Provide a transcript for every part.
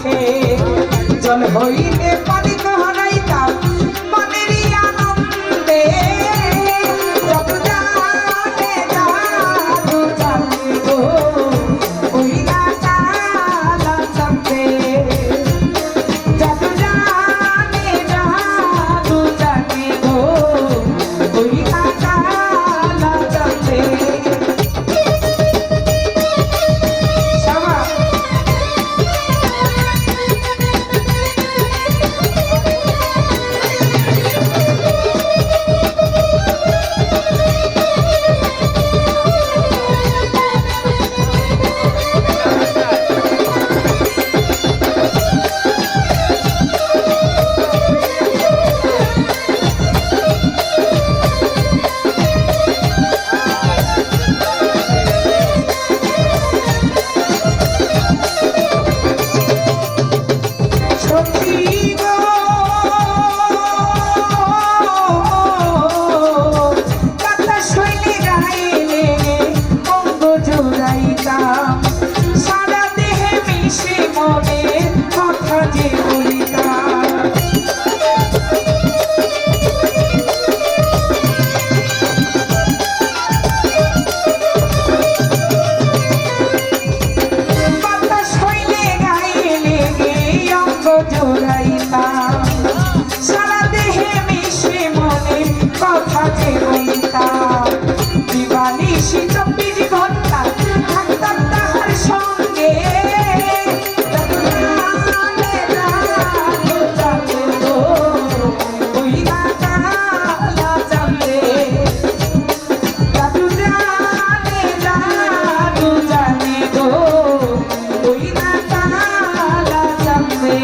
কাছে জল হইলে পানি হারাইতাম মনেরই আনন্দে যত জানে জাদু জানে গো ওই না কালা চাঁদে যত জানে জাদু জানে গো ওই না কালা চাঁদে সারা দেহে মিশে মনে কথা যে বলতাম দিবানিশি 24 ঘন্টা থাকতাম তাহার সঙ্গে ওই না কালা চাঁদে জাদু জানে জাদু জানে গো ওই না কালা চাঁদে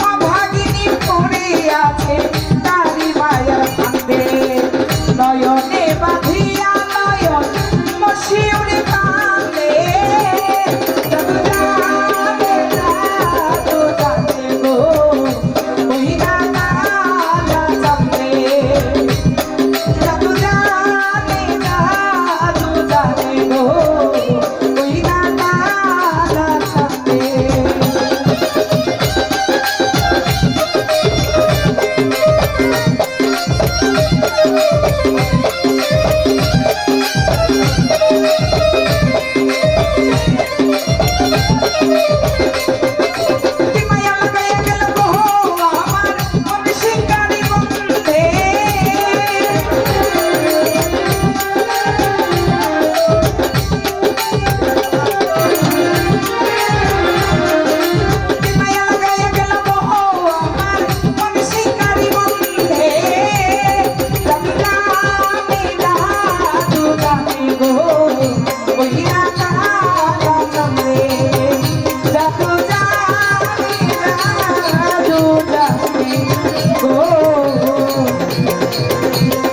অভাগিনী পড়ে আছে তারি মায়ার কান্দে নয়নে বাঁধিয়া নয়ন মশিউরে কান্দে জাদু জানে জাদু জানে গো ওই না কালা চাঁদে জাদু জানে জাদু জানে গো ওই না কালা চাঁদে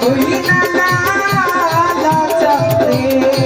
ওই না কালা চাঁদে